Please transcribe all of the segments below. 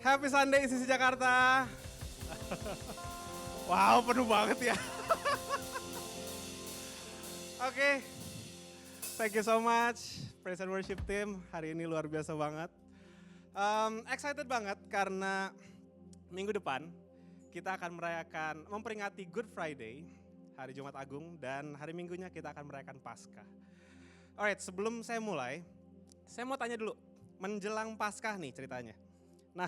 Happy Sunday Sisi Jakarta. Wow, penuh banget ya. Oke, thank you so much Praise and Worship Team. Hari ini luar biasa banget. Excited banget karena minggu depan kita akan memperingati Good Friday, hari Jumat Agung, dan hari Minggunya kita akan merayakan Paskah. Alright, sebelum saya mulai, saya mau tanya dulu, menjelang Paskah nih ceritanya. Nah,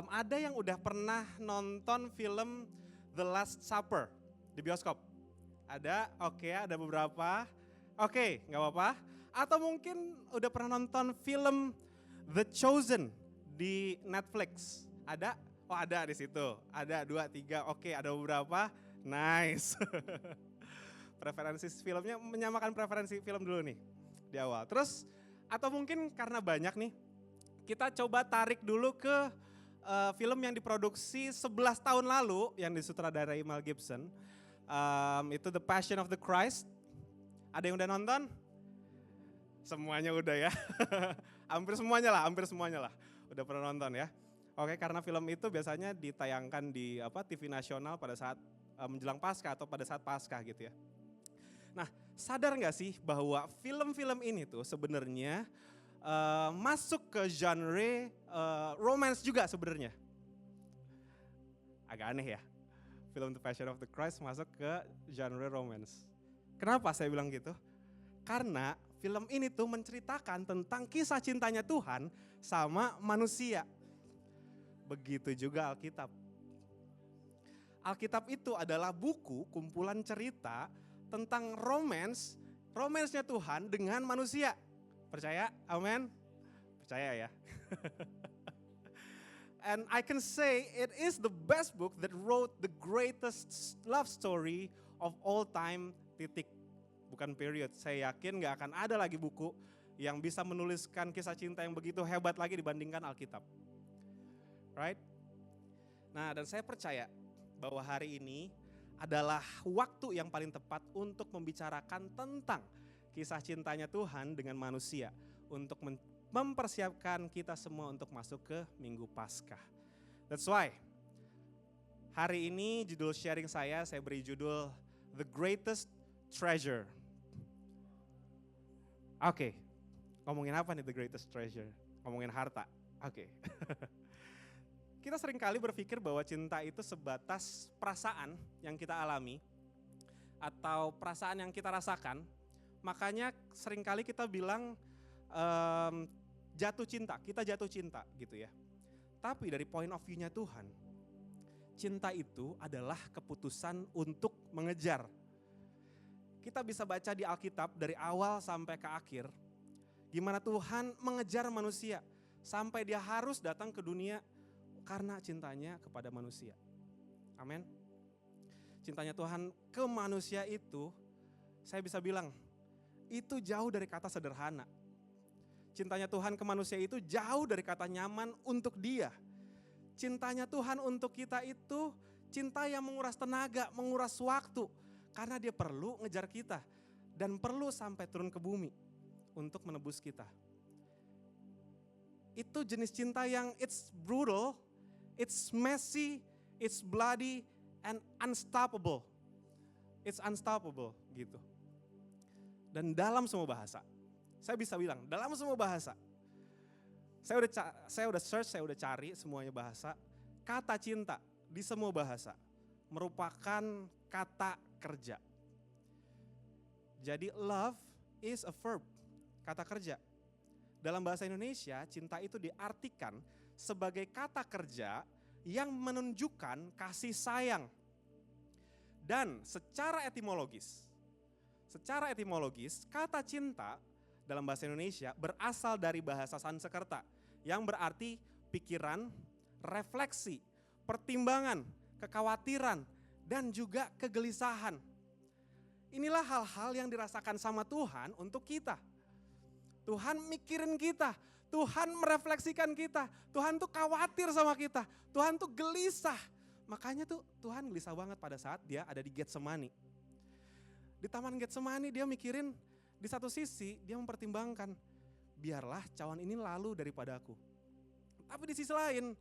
ada yang udah pernah nonton film The Last Supper di bioskop? Ada? Oke, ada beberapa. Oke, nggak apa-apa. Atau mungkin udah pernah nonton film The Chosen di Netflix? Ada? Oh, ada di situ. Ada 2, 3. Oke, ada beberapa. Nice. Preferensi filmnya menyamakan preferensi film dulu nih di awal. Terus atau mungkin karena banyak nih, kita coba tarik dulu ke film yang diproduksi 11 tahun lalu yang disutradarai Mel Gibson. Itu The Passion of the Christ. Ada yang udah nonton? Semuanya udah ya. hampir semuanya lah. Udah pernah nonton ya. Oke, karena film itu biasanya ditayangkan di TV nasional pada saat menjelang Paskah atau pada saat Paskah gitu ya. Nah, sadar nggak sih bahwa film-film ini tuh sebenarnya masuk ke genre romance juga sebenarnya. Agak aneh ya, film The Passion of the Christ masuk ke genre romance. Kenapa saya bilang gitu? Karena film ini tuh menceritakan tentang kisah cintanya Tuhan sama manusia. Begitu juga Alkitab. Alkitab itu adalah buku kumpulan cerita tentang romance-nya Tuhan dengan manusia. Percaya? Amin? Percaya ya. And I can say it is the best book that wrote the greatest love story of all time, titik. Bukan period. Saya yakin gak akan ada lagi buku yang bisa menuliskan kisah cinta yang begitu hebat lagi dibandingkan Alkitab. Right? Nah, dan saya percaya bahwa hari ini adalah waktu yang paling tepat untuk membicarakan tentang kisah cintanya Tuhan dengan manusia untuk mempersiapkan kita semua untuk masuk ke Minggu Paskah. That's why hari ini judul sharing saya beri judul The Greatest Treasure. Oke, ngomongin apa nih The Greatest Treasure? Ngomongin harta. Oke. Kita sering kali berpikir bahwa cinta itu sebatas perasaan yang kita alami atau perasaan yang kita rasakan. Makanya seringkali kita bilang kita jatuh cinta gitu ya. Tapi dari point of view-nya Tuhan, cinta itu adalah keputusan untuk mengejar. Kita bisa baca di Alkitab dari awal sampai ke akhir, gimana Tuhan mengejar manusia sampai dia harus datang ke dunia karena cintanya kepada manusia. Amin. Cintanya Tuhan ke manusia itu, saya bisa bilang, itu jauh dari kata sederhana. Cintanya Tuhan ke manusia itu jauh dari kata nyaman untuk dia. Cintanya Tuhan untuk kita itu cinta yang menguras tenaga, menguras waktu. Karena dia perlu ngejar kita dan perlu sampai turun ke bumi untuk menebus kita. Itu jenis cinta yang it's brutal, it's messy, it's bloody, and unstoppable. It's unstoppable gitu. Dan dalam semua bahasa, saya bisa bilang dalam semua bahasa, saya udah search, saya udah cari semuanya bahasa, kata cinta di semua bahasa merupakan kata kerja. Jadi love is a verb, kata kerja. Dalam bahasa Indonesia, cinta itu diartikan sebagai kata kerja yang menunjukkan kasih sayang. Dan secara etimologis, kata cinta dalam bahasa Indonesia berasal dari bahasa Sanskerta yang berarti pikiran, refleksi, pertimbangan, kekhawatiran, dan juga kegelisahan. Inilah hal-hal yang dirasakan sama Tuhan untuk kita. Tuhan mikirin kita, Tuhan merefleksikan kita, Tuhan tuh khawatir sama kita, Tuhan tuh gelisah. Makanya tuh Tuhan gelisah banget pada saat dia ada di Getsemani. Di Taman Getsemani dia mikirin, di satu sisi dia mempertimbangkan, biarlah cawan ini lalu daripada aku. Tapi di sisi lain,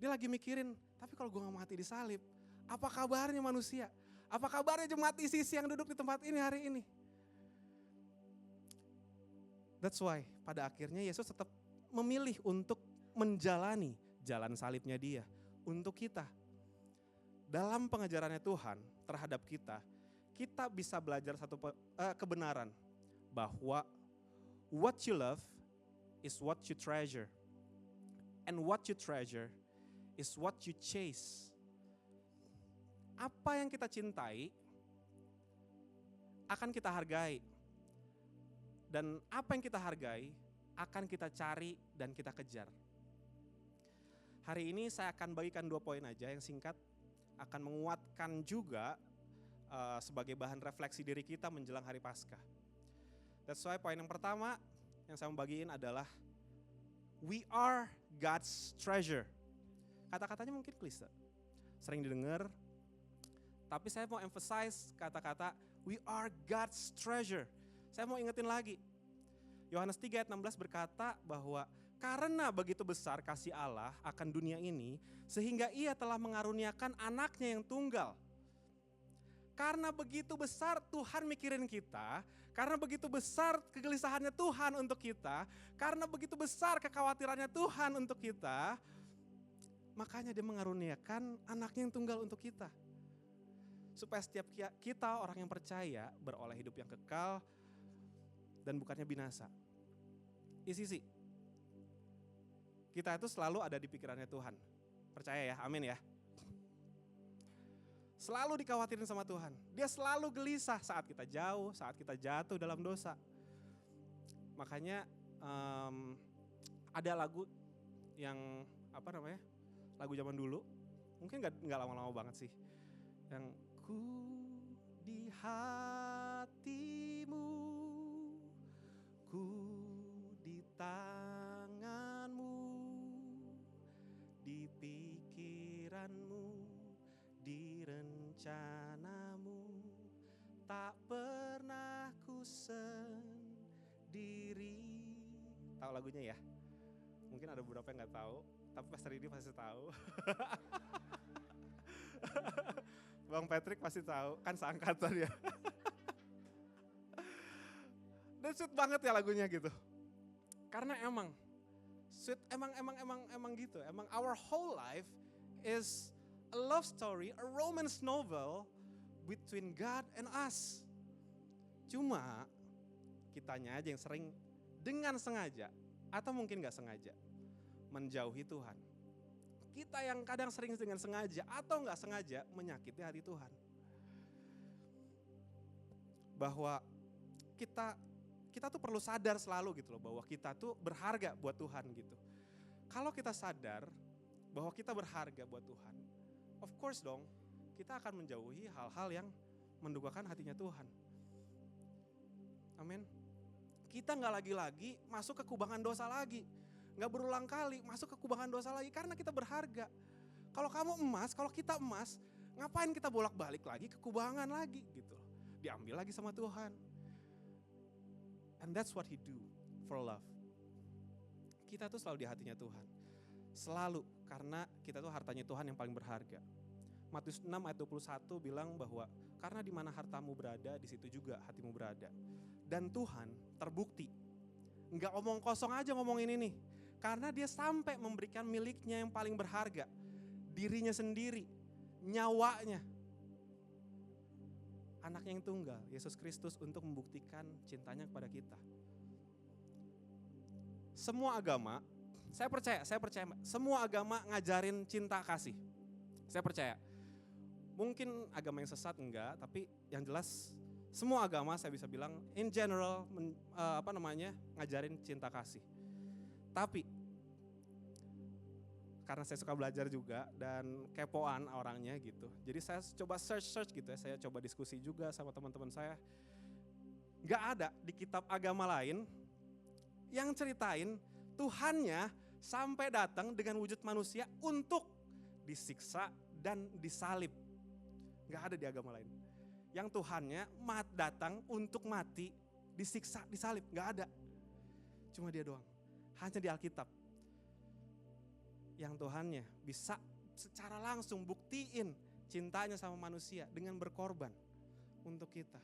Dia lagi mikirin, tapi kalau gue gak mati di salib, apa kabarnya manusia? Apa kabarnya jemaat ICC yang duduk di tempat ini hari ini? That's why pada akhirnya Yesus tetap memilih untuk menjalani jalan salibnya dia untuk kita. Dalam pengajarannya Tuhan terhadap kita, kita bisa belajar satu kebenaran bahwa what you love is what you treasure. And what you treasure is what you chase. Apa yang kita cintai akan kita hargai. Dan apa yang kita hargai akan kita cari dan kita kejar. Hari ini saya akan bagikan 2 poin aja yang singkat, akan menguatkan juga sebagai bahan refleksi diri kita menjelang hari Paskah. That's why poin yang pertama yang saya mau bagiin adalah we are God's treasure. Kata-katanya mungkin klise, sering didengar, tapi saya mau emphasize kata-kata we are God's treasure. Saya mau ingetin lagi, Yohanes 3 ayat 16 berkata bahwa karena begitu besar kasih Allah akan dunia ini, sehingga ia telah mengaruniakan anaknya yang tunggal. Karena begitu besar Tuhan mikirin kita, karena begitu besar kegelisahannya Tuhan untuk kita, karena begitu besar kekhawatirannya Tuhan untuk kita, makanya dia mengaruniakan anaknya yang tunggal untuk kita. Supaya setiap kita orang yang percaya beroleh hidup yang kekal dan bukannya binasa. ICC, kita itu selalu ada di pikirannya Tuhan. Percaya ya, amin ya. Selalu dikhawatirin sama Tuhan. Dia selalu gelisah saat kita jauh, saat kita jatuh dalam dosa. Makanya ada lagu yang lagu zaman dulu, mungkin nggak lama-lama banget sih, yang ku di hatimu, ku di tanganmu, di pikiranmu, di rencanamu, tak pernah ku sendiri. Tahu lagunya ya? Mungkin ada beberapa yang nggak tahu, tapi Pastor Didi pasti tahu. Bang Patrick pasti tahu, kan seangkatan ya. Dan sweet banget ya lagunya gitu. Karena emang sweet, emang gitu. Emang our whole life is a love story, a romance novel between God and us. Cuma kitanya aja yang sering dengan sengaja atau mungkin gak sengaja menjauhi Tuhan. Kita yang kadang sering dengan sengaja atau gak sengaja menyakiti hati Tuhan. Bahwa kita tuh perlu sadar selalu gitu loh, bahwa kita tuh berharga buat Tuhan gitu. Kalau kita sadar bahwa kita berharga buat Tuhan, of course dong, kita akan menjauhi hal-hal yang mendukakan hatinya Tuhan. Amin. Kita gak lagi-lagi masuk ke kubangan dosa lagi. Gak berulang kali masuk ke kubangan dosa lagi karena kita berharga. Kalau kamu emas, kalau kita emas, ngapain kita bolak-balik lagi ke kubangan lagi gitu. Diambil lagi sama Tuhan. And that's what he do for love. Kita tuh selalu di hatinya Tuhan. Selalu, karena kita tuh hartanya Tuhan yang paling berharga. Matius 6 ayat 21 bilang bahwa karena di mana hartamu berada, di situ juga hatimu berada. Dan Tuhan terbukti, nggak omong kosong aja ngomongin ini. Karena dia sampai memberikan miliknya yang paling berharga, dirinya sendiri, nyawanya. Anaknya yang tunggal, Yesus Kristus, untuk membuktikan cintanya kepada kita. Semua agama, saya percaya, semua agama ngajarin cinta kasih. Saya percaya. Mungkin agama yang sesat enggak, tapi yang jelas semua agama saya bisa bilang in general ngajarin cinta kasih. Tapi karena saya suka belajar juga dan kepoan orangnya gitu. Jadi saya coba search gitu ya, saya coba diskusi juga sama teman-teman saya. Gak ada di kitab agama lain yang ceritain Tuhannya sampai datang dengan wujud manusia untuk disiksa dan disalib. Gak ada di agama lain. Yang Tuhannya datang untuk mati, disiksa, disalib. Gak ada. Cuma dia doang. Hanya di Alkitab. yang Tuhannya bisa secara langsung buktiin cintanya sama manusia dengan berkorban untuk kita.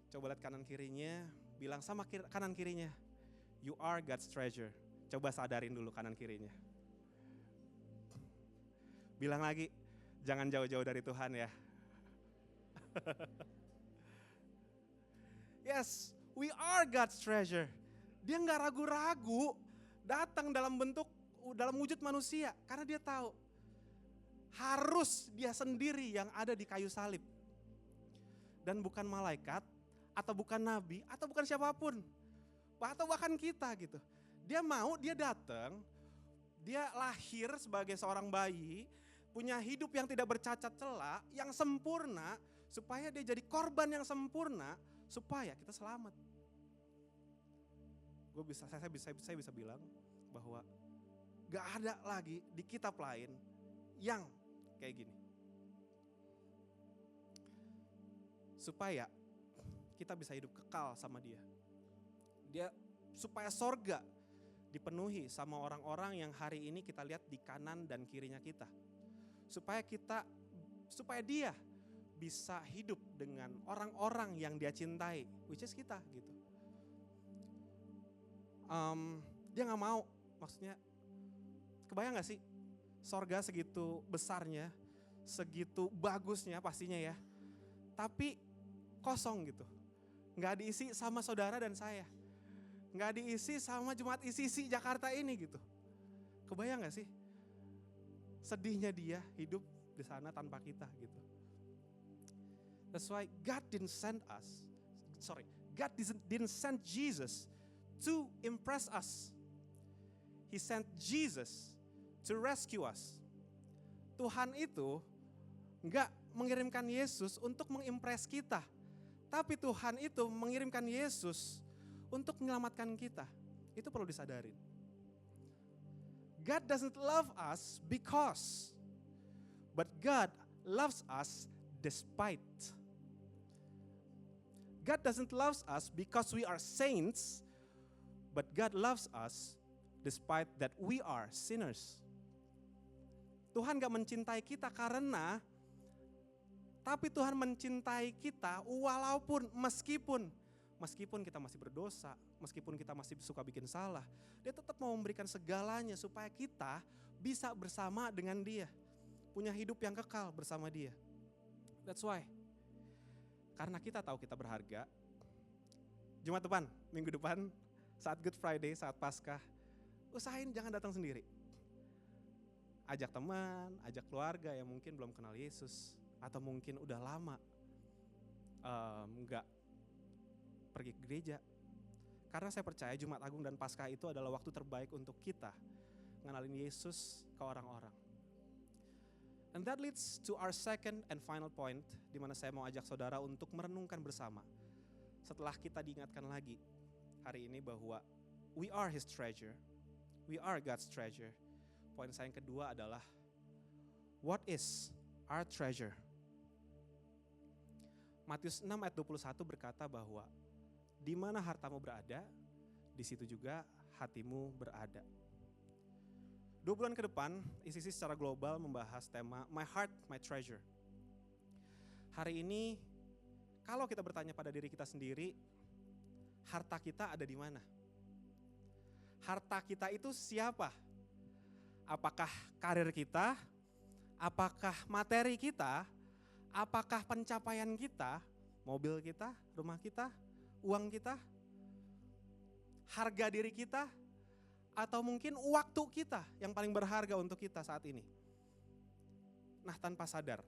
Coba lihat kanan kirinya, bilang sama kanan kirinya, you are God's treasure. Coba sadarin dulu kanan kirinya. Bilang lagi, jangan jauh-jauh dari Tuhan ya. Yes, we are God's treasure. Dia nggak ragu-ragu datang dalam wujud manusia, karena dia tahu harus dia sendiri yang ada di kayu salib. Dan bukan malaikat, atau bukan nabi, atau bukan siapapun. Atau bahkan kita gitu. Dia datang, dia lahir sebagai seorang bayi, punya hidup yang tidak bercacat celah, yang sempurna, supaya dia jadi korban yang sempurna, supaya kita selamat. Saya bisa bilang bahwa gak ada lagi di kitab lain yang kayak gini. Supaya kita bisa hidup kekal sama dia. Supaya sorga dipenuhi sama orang-orang yang hari ini kita lihat di kanan dan kirinya kita. Supaya dia bisa hidup dengan orang-orang yang dia cintai, which is kita gitu. Dia gak mau, maksudnya kebayang gak sih sorga segitu besarnya, segitu bagusnya pastinya ya, tapi kosong gitu. Gak diisi sama saudara dan saya, gak diisi sama jemaat ICC Jakarta ini gitu. Kebayang gak sih sedihnya dia hidup di sana tanpa kita gitu. That's why God didn't send Jesus to impress us. He sent Jesus to rescue us. Tuhan itu enggak mengirimkan Yesus untuk mengimpress kita. Tapi Tuhan itu mengirimkan Yesus untuk menyelamatkan kita. Itu perlu disadarin. God doesn't love us because, but God loves us despite. God doesn't love us because we are saints, but God loves us despite that we are sinners. Tuhan gak mencintai kita karena, tapi Tuhan mencintai kita walaupun meskipun kita masih berdosa, meskipun kita masih suka bikin salah, dia tetap mau memberikan segalanya supaya kita bisa bersama dengan dia, punya hidup yang kekal bersama dia. That's why, karena kita tahu kita berharga, Jumat depan, minggu depan, saat Good Friday, saat Paskah, usahain jangan datang sendiri. Ajak teman, ajak keluarga yang mungkin belum kenal Yesus, atau mungkin udah lama nggak pergi ke gereja. Karena saya percaya Jumat Agung dan Paskah itu adalah waktu terbaik untuk kita ngenalin Yesus ke orang-orang. And that leads to our second and final point, di mana saya mau ajak saudara untuk merenungkan bersama. Setelah kita diingatkan lagi hari ini bahwa we are His treasure, we are God's treasure. Poin saya yang kedua adalah, what is our treasure? Matius 6 ayat 21 berkata bahwa di mana hartamu berada, di situ juga hatimu berada. 2 bulan ke depan, ICC secara global membahas tema My Heart, My Treasure. Hari ini, kalau kita bertanya pada diri kita sendiri, harta kita ada di mana? Harta kita itu siapa? Apakah karir kita? Apakah materi kita? Apakah pencapaian kita? Mobil kita? Rumah kita? Uang kita? Harga diri kita? Atau mungkin waktu kita yang paling berharga untuk kita saat ini? Nah, tanpa sadar,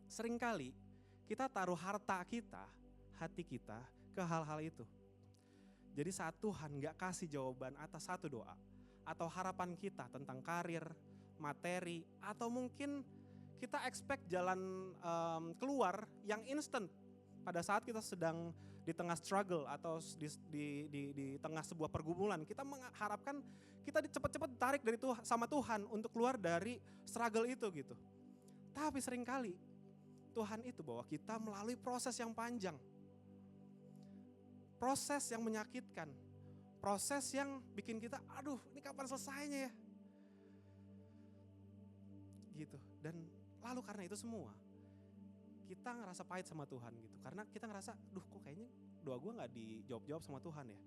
seringkali kita taruh harta kita, hati kita ke hal-hal itu. Jadi saat Tuhan gak kasih jawaban atas satu doa, atau harapan kita tentang karir, materi, atau mungkin kita expect jalan keluar yang instant pada saat kita sedang di tengah struggle atau di tengah sebuah pergumulan, kita mengharapkan kita cepat-cepat ditarik dari sama Tuhan untuk keluar dari struggle itu gitu. Tapi seringkali Tuhan itu bawa kita melalui proses yang panjang, proses yang menyakitkan, proses yang bikin kita, aduh ini kapan selesainya ya? Gitu. Dan lalu karena itu semua, kita ngerasa pahit sama Tuhan gitu. Karena kita ngerasa, duh kok kayaknya doa gue gak dijawab-jawab sama Tuhan ya.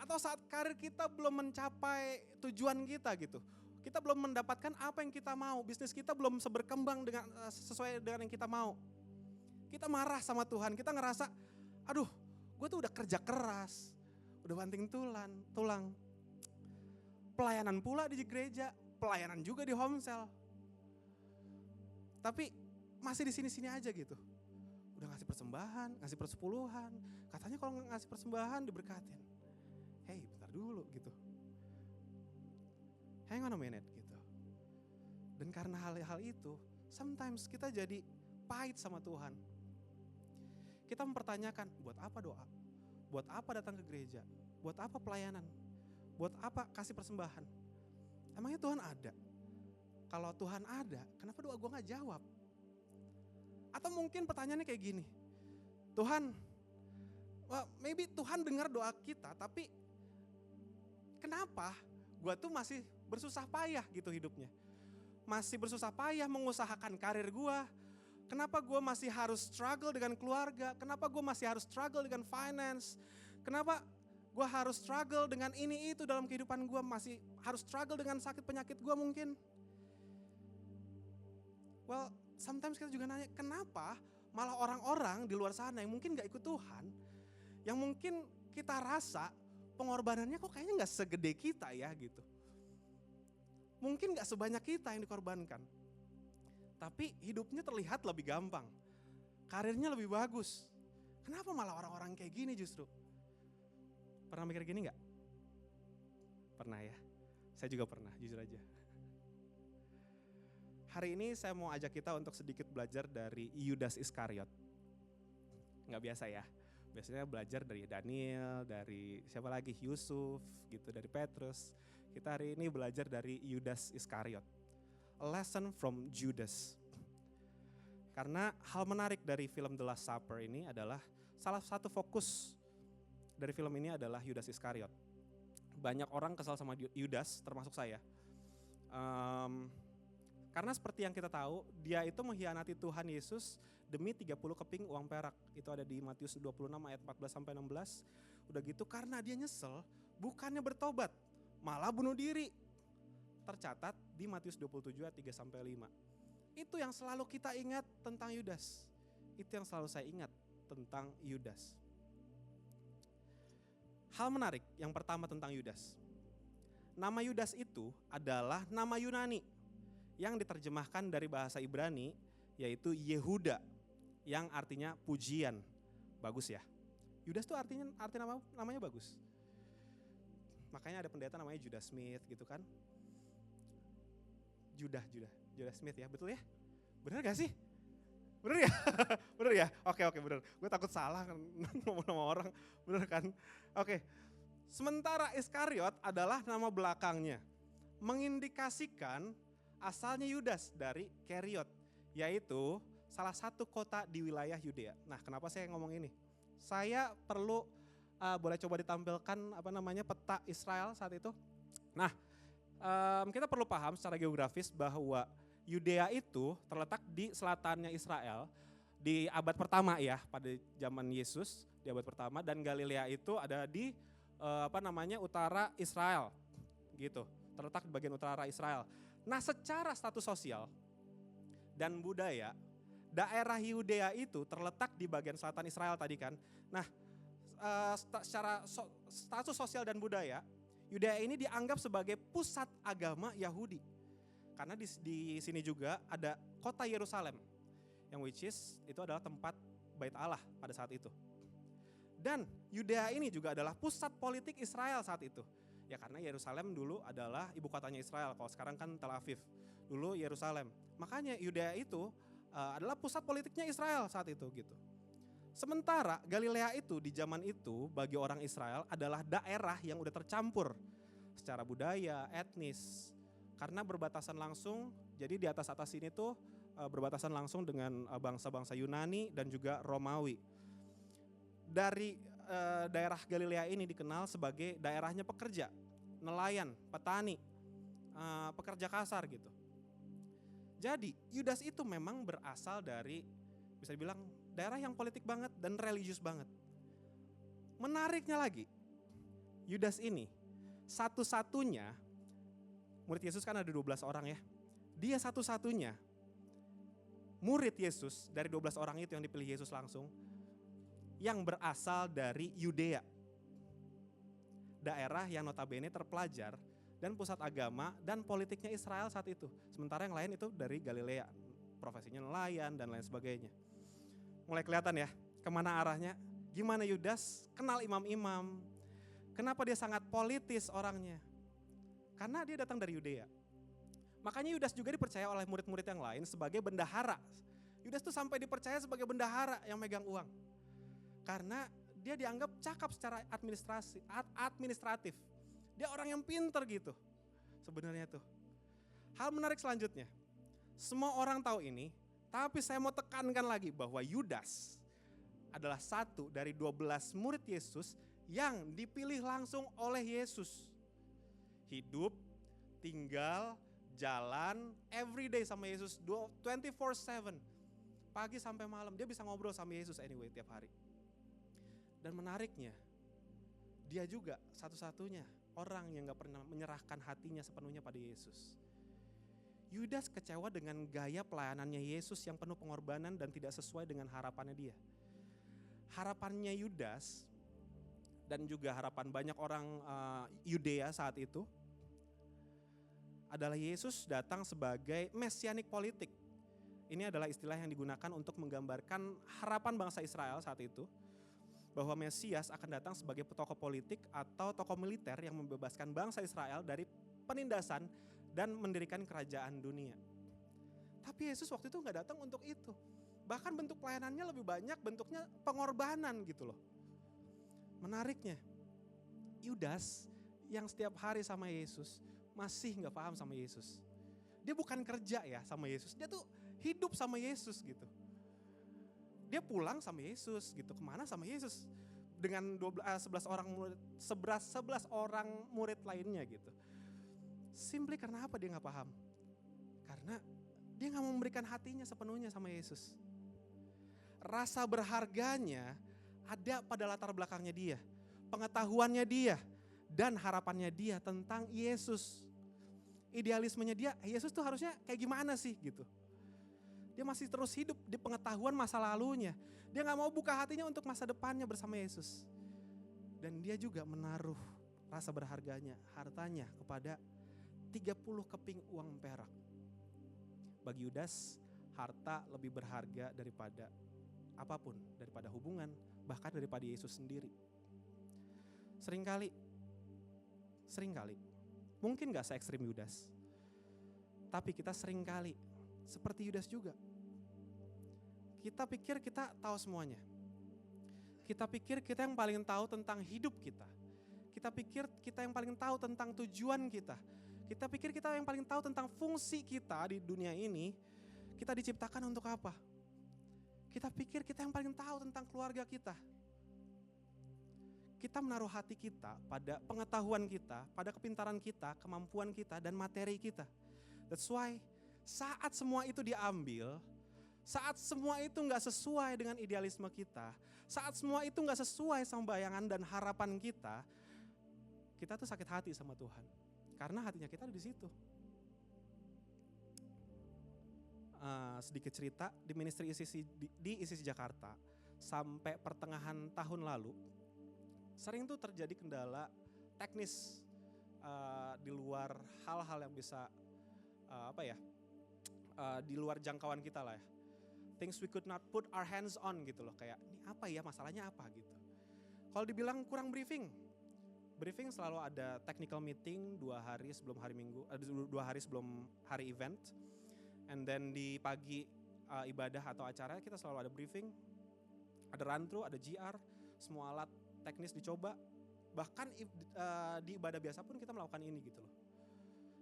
Atau saat karir kita belum mencapai tujuan kita gitu. Kita belum mendapatkan apa yang kita mau, bisnis kita belum berkembang dengan sesuai dengan yang kita mau. Kita marah sama Tuhan, kita ngerasa, aduh gue tuh udah kerja keras, udah banting tulang. Pelayanan pula di gereja, pelayanan juga di homesel. Tapi masih di sini-sini aja gitu. Udah ngasih persembahan, ngasih persepuluhan. Katanya kalau ngasih persembahan diberkatin. Hey, bentar dulu gitu. Hang on a minute gitu. Dan karena hal-hal itu, sometimes kita jadi pahit sama Tuhan. Kita mempertanyakan, buat apa doa? Buat apa datang ke gereja? Buat apa pelayanan? Buat apa kasih persembahan? Emangnya Tuhan ada? Kalau Tuhan ada, kenapa doa gue gak jawab? Atau mungkin pertanyaannya kayak gini, Tuhan, maybe Tuhan dengar doa kita, tapi kenapa gue tuh masih bersusah payah gitu hidupnya? Masih bersusah payah mengusahakan karir gue. Kenapa gue masih harus struggle dengan keluarga? Kenapa gue masih harus struggle dengan finance? Kenapa gue harus struggle dengan ini itu dalam kehidupan gue? Masih harus struggle dengan sakit penyakit gue mungkin? Well, sometimes kita juga nanya, kenapa malah orang-orang di luar sana yang mungkin gak ikut Tuhan, yang mungkin kita rasa pengorbanannya kok kayaknya gak segede kita ya gitu. Mungkin gak sebanyak kita yang dikorbankan. Tapi hidupnya terlihat lebih gampang. Karirnya lebih bagus. Kenapa malah orang-orang kayak gini justru? Pernah mikir gini gak? Pernah ya? Saya juga pernah, jujur aja. Hari ini saya mau ajak kita untuk sedikit belajar dari Yudas Iskariot. Nggak biasa ya, biasanya belajar dari Daniel, dari siapa lagi, Yusuf, gitu, dari Petrus. Kita hari ini belajar dari Yudas Iskariot. A lesson from Judas. Karena hal menarik dari film The Last Supper ini adalah salah satu fokus dari film ini adalah Yudas Iskariot. Banyak orang kesal sama Yudas, termasuk saya. Karena seperti yang kita tahu, dia itu mengkhianati Tuhan Yesus demi 30 keping uang perak. Itu ada di Matius 26 ayat 14-16. Udah gitu karena dia nyesel, bukannya bertobat, malah bunuh diri. Tercatat di Matius 27 ayat 3-5. Itu yang selalu kita ingat tentang Yudas. Itu yang selalu saya ingat tentang Yudas. Hal menarik yang pertama tentang Yudas. Nama Yudas itu adalah nama Yunani yang diterjemahkan dari bahasa Ibrani yaitu Yehuda yang artinya pujian. Bagus ya. Yudas itu namanya bagus. Makanya ada pendeta namanya Judas Smith gitu kan. Judas Smith ya, betul ya? Bener gak sih? Bener ya? Bener ya? Oke bener. Gue takut salah kan ngomong nama orang. Bener kan? Oke. Sementara Iskariot adalah nama belakangnya. Mengindikasikan asalnya Yudas dari Keriot, yaitu salah satu kota di wilayah Yudea. Nah, kenapa saya ngomong ini? Saya perlu boleh coba ditampilkan peta Israel saat itu. Nah, kita perlu paham secara geografis bahwa Yudea itu terletak di selatannya Israel di abad pertama ya, pada zaman Yesus di abad pertama, dan Galilea itu ada di utara Israel gitu, terletak di bagian utara Israel. Nah, secara status sosial dan budaya, daerah Yudea itu terletak di bagian selatan Israel tadi kan. Nah, secara status sosial dan budaya, Yudea ini dianggap sebagai pusat agama Yahudi. Karena di sini juga ada kota Yerusalem, yang which is itu adalah tempat Bait Allah pada saat itu. Dan Yudea ini juga adalah pusat politik Israel saat itu. Ya karena Yerusalem dulu adalah ibu kotanya Israel, kalau sekarang kan Tel Aviv, dulu Yerusalem. Makanya Yudea itu adalah pusat politiknya Israel saat itu gitu. Sementara Galilea itu di zaman itu bagi orang Israel adalah daerah yang udah tercampur secara budaya, etnis. Karena berbatasan langsung, jadi di atas ini tuh berbatasan langsung dengan bangsa-bangsa Yunani dan juga Romawi. daerah Galilea ini dikenal sebagai daerahnya pekerja, nelayan, petani, pekerja kasar gitu. Jadi Yudas itu memang berasal dari, bisa dibilang daerah yang politik banget dan religius banget. Menariknya lagi, Yudas ini satu-satunya, murid Yesus kan ada 12 orang ya. Dia satu-satunya murid Yesus dari 12 orang itu yang dipilih Yesus langsung, yang berasal dari Yudea. Daerah yang notabene terpelajar dan pusat agama dan politiknya Israel saat itu. Sementara yang lain itu dari Galilea, profesinya nelayan dan lain sebagainya. Mulai kelihatan ya kemana arahnya. Gimana Yudas kenal imam-imam. Kenapa dia sangat politis orangnya? Karena dia datang dari Yudea. Makanya Yudas juga dipercaya oleh murid-murid yang lain sebagai bendahara. Yudas tuh sampai dipercaya sebagai bendahara yang megang uang. Karena dia dianggap cakap secara administratif. Dia orang yang pinter gitu sebenarnya tuh. Hal menarik selanjutnya, semua orang tahu ini, tapi saya mau tekankan lagi bahwa Yudas adalah satu dari 12 murid Yesus yang dipilih langsung oleh Yesus. Hidup, tinggal, jalan, everyday sama Yesus 24/7. Pagi sampai malam, dia bisa ngobrol sama Yesus anyway tiap hari. Dan menariknya, dia juga satu-satunya orang yang gak pernah menyerahkan hatinya sepenuhnya pada Yesus. Yudas kecewa dengan gaya pelayanannya Yesus yang penuh pengorbanan dan tidak sesuai dengan harapannya dia. Harapannya Yudas dan juga harapan banyak orang Yudea saat itu adalah Yesus datang sebagai mesianik politik. Ini adalah istilah yang digunakan untuk menggambarkan harapan bangsa Israel saat itu, bahwa Mesias akan datang sebagai tokoh politik atau tokoh militer yang membebaskan bangsa Israel dari penindasan dan mendirikan kerajaan dunia. Tapi Yesus waktu itu gak datang untuk itu. Bahkan bentuk pelayanannya lebih banyak bentuknya pengorbanan gitu loh. Menariknya, Yudas yang setiap hari sama Yesus masih gak paham sama Yesus. Dia bukan kerja ya sama Yesus, dia tuh hidup sama Yesus gitu. Dia pulang sama Yesus gitu, kemana sama Yesus. Dengan 11 orang murid lainnya gitu. Simply karena apa dia gak paham? Karena dia gak mau memberikan hatinya sepenuhnya sama Yesus. Rasa berharganya ada pada latar belakangnya dia. Pengetahuannya dia dan harapannya dia tentang Yesus. Idealismenya dia, Yesus tuh harusnya kayak gimana sih gitu. Dia masih terus hidup di pengetahuan masa lalunya. Dia gak mau buka hatinya untuk masa depannya bersama Yesus. Dan dia juga menaruh rasa berharganya, hartanya kepada 30 keping uang perak. Bagi Yudas, harta lebih berharga daripada apapun, daripada hubungan, bahkan daripada Yesus sendiri. Seringkali, mungkin gak se-ekstrim Yudas, tapi kita seringkali seperti Yudas juga. Kita pikir kita tahu semuanya. Kita pikir kita yang paling tahu tentang hidup kita. Kita pikir kita yang paling tahu tentang tujuan kita. Kita pikir kita yang paling tahu tentang fungsi kita di dunia ini. Kita diciptakan untuk apa? Kita pikir kita yang paling tahu tentang keluarga kita. Kita menaruh hati kita pada pengetahuan kita, pada kepintaran kita, kemampuan kita, dan materi kita. That's why saat semua itu diambil, saat semua itu gak sesuai dengan idealisme kita, saat semua itu gak sesuai sama bayangan dan harapan kita tuh sakit hati sama Tuhan. Karena hatinya kita ada di situ. Sedikit cerita, di ministry di ICC Jakarta, sampai pertengahan tahun lalu, sering tuh terjadi kendala teknis di luar hal-hal yang bisa di luar jangkauan kita lah ya. Things we could not put our hands on gitu loh. Kayak ini apa ya, masalahnya apa gitu. Kalau dibilang kurang briefing selalu ada technical meeting 2 hari sebelum hari Minggu, 2 hari sebelum hari event. And then di pagi ibadah atau acara kita selalu ada briefing. Ada run through, ada GR, semua alat teknis dicoba. Bahkan di ibadah biasa pun kita melakukan ini gitu loh.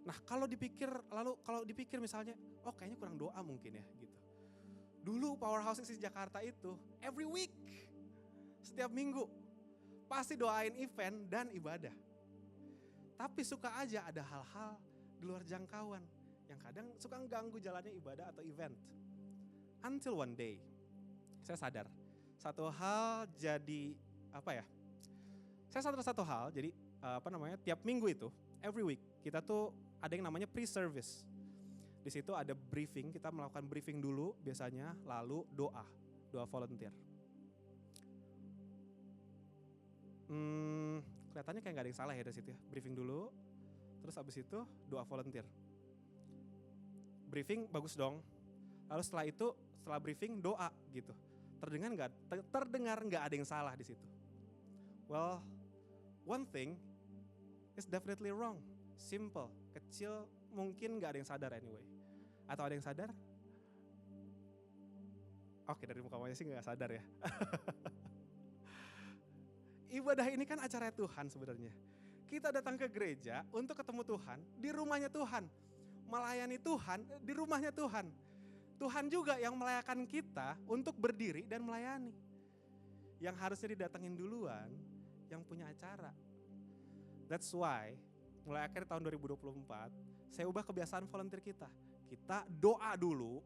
Nah kalau dipikir misalnya, oh kayaknya kurang doa mungkin ya gitu. Dulu Powerhouse di Jakarta itu every week, setiap minggu pasti doain event dan ibadah. Tapi suka aja ada hal-hal di luar jangkauan yang kadang suka ganggu jalannya ibadah atau event. Until one day, saya sadar satu hal jadi saya sadar satu hal, jadi tiap minggu itu, every week kita tuh ada yang namanya pre-service. Di situ ada briefing, kita melakukan briefing dulu biasanya, lalu doa volunteer. Kelihatannya kayak gak ada yang salah ya dari situ ya. Briefing dulu, terus abis itu doa volunteer. Briefing bagus dong. Lalu setelah briefing doa gitu. Terdengar nggak ada yang salah di situ. Well, one thing is definitely wrong. Simple, kecil, mungkin nggak ada yang sadar anyway. Atau ada yang sadar? Oke, dari muka wajah sih nggak sadar ya. Ibadah ini kan acara Tuhan sebenarnya. Kita datang ke gereja untuk ketemu Tuhan di rumahnya Tuhan. Melayani Tuhan di rumahnya Tuhan. Tuhan juga yang melayakan kita untuk berdiri dan melayani. Yang harusnya didatengin duluan, yang punya acara. That's why, mulai akhir tahun 2024, saya ubah kebiasaan volunteer kita. Kita doa dulu,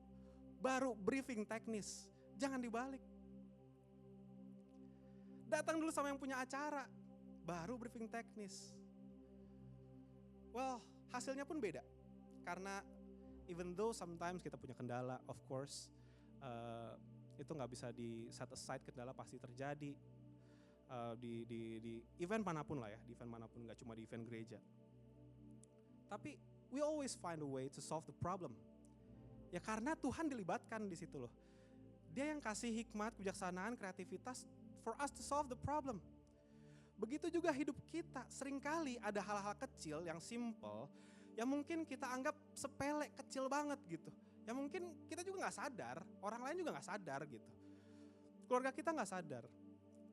baru briefing teknis. Jangan dibalik. Datang dulu sama yang punya acara, baru briefing teknis. Well, hasilnya pun beda. Karena even though sometimes kita punya kendala, of course, itu nggak bisa di set aside, kendala pasti terjadi di event manapun lah ya, di event manapun, nggak cuma di event gereja. Tapi we always find a way to solve the problem. Ya karena Tuhan dilibatkan di situ loh. Dia yang kasih hikmat, kebijaksanaan, kreativitas for us to solve the problem. Begitu juga hidup kita, seringkali ada hal-hal kecil yang simple, yang mungkin kita anggap sepele, kecil banget gitu. Yang mungkin kita juga gak sadar, orang lain juga gak sadar gitu. Keluarga kita gak sadar.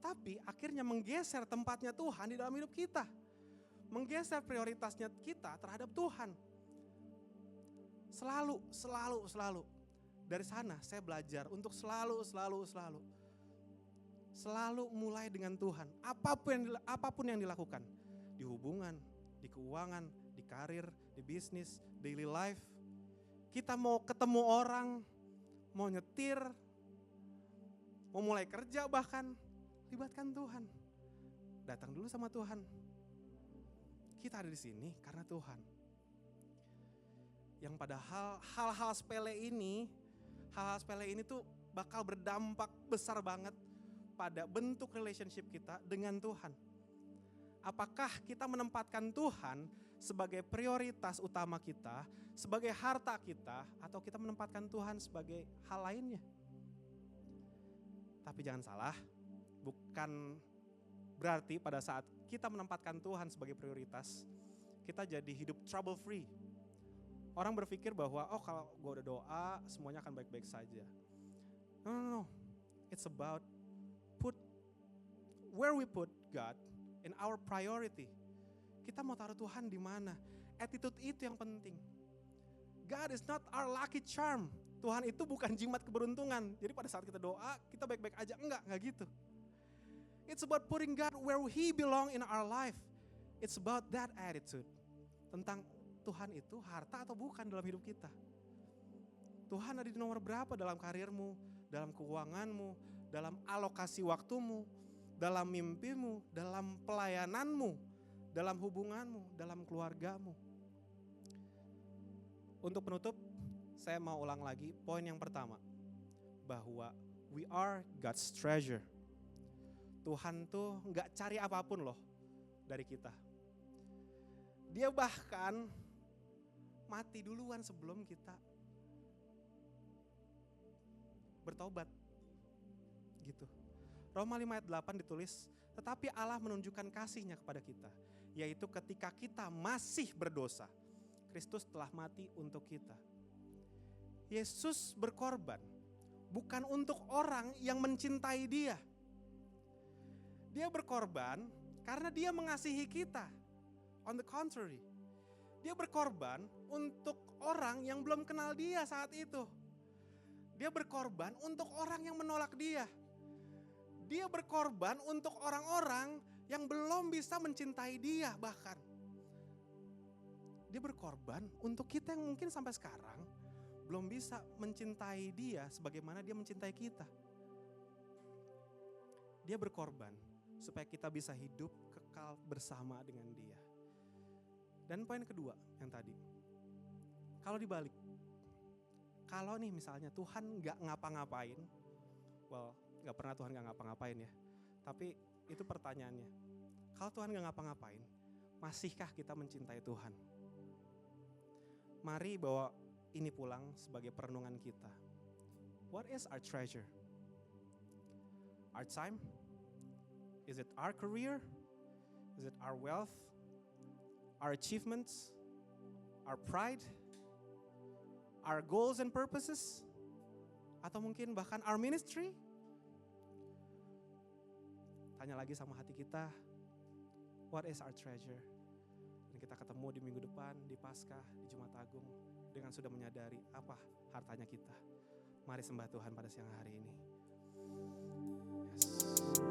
Tapi akhirnya menggeser tempatnya Tuhan di dalam hidup kita. Menggeser prioritasnya kita terhadap Tuhan. Selalu. Dari sana saya belajar untuk selalu mulai dengan Tuhan. Apapun yang dilakukan. Di hubungan, di keuangan, di karir, di bisnis, daily life. Kita mau ketemu orang, mau nyetir, mau mulai kerja bahkan, libatkan Tuhan. Datang dulu sama Tuhan. Kita ada di sini karena Tuhan. Yang padahal hal-hal sepele ini tuh bakal berdampak besar banget pada bentuk relationship kita dengan Tuhan. Apakah kita menempatkan Tuhan sebagai prioritas utama kita, sebagai harta kita, atau kita menempatkan Tuhan sebagai hal lainnya? Tapi jangan salah, bukan berarti pada saat kita menempatkan Tuhan sebagai prioritas, kita jadi hidup trouble free. Orang berpikir bahwa kalau gue udah doa semuanya akan baik-baik saja. No. It's about where we put God in our priority. Kita mau taruh Tuhan di mana? Attitude itu yang penting. God is not our lucky charm. Tuhan itu bukan jimat keberuntungan. Jadi pada saat kita doa, kita baik-baik aja. Enggak gitu. It's about putting God where He belong in our life. It's about that attitude. Tentang Tuhan itu harta atau bukan dalam hidup kita. Tuhan ada di nomor berapa dalam karirmu, dalam keuanganmu, dalam alokasi waktumu, dalam mimpimu, dalam pelayananmu, dalam hubunganmu, dalam keluargamu. Untuk penutup, saya mau ulang lagi poin yang pertama. Bahwa we are God's treasure. Tuhan tuh gak cari apapun loh dari kita. Dia bahkan mati duluan sebelum kita bertobat. Gitu. Roma 5 ayat 8 ditulis, tetapi Allah menunjukkan kasih-Nya kepada kita, yaitu ketika kita masih berdosa, Kristus telah mati untuk kita. Yesus berkorban bukan untuk orang yang mencintai Dia. Dia berkorban karena Dia mengasihi kita. On the contrary, Dia berkorban untuk orang yang belum kenal Dia saat itu. Dia berkorban untuk orang yang menolak Dia. Dia berkorban untuk orang-orang yang belum bisa mencintai dia bahkan. Dia berkorban untuk kita yang mungkin sampai sekarang belum bisa mencintai dia sebagaimana dia mencintai kita. Dia berkorban supaya kita bisa hidup kekal bersama dengan dia. Dan poin kedua yang tadi, kalau dibalik, kalau nih misalnya Tuhan gak ngapa-ngapain, gak pernah Tuhan gak ngapa-ngapain ya, tapi itu pertanyaannya, kalau Tuhan gak ngapa-ngapain, masihkah kita mencintai Tuhan? Mari bawa ini pulang sebagai perenungan kita. What is our treasure? Our time? Is it our career? Is it our wealth? Our achievements? Our pride? Our goals and purposes? Atau mungkin bahkan our ministry? Tanya lagi sama hati kita, what is our treasure? Dan kita ketemu di minggu depan, di Paskah, di Jumat Agung, dengan sudah menyadari apa hartanya kita. Mari sembah Tuhan pada siang hari ini. Yes.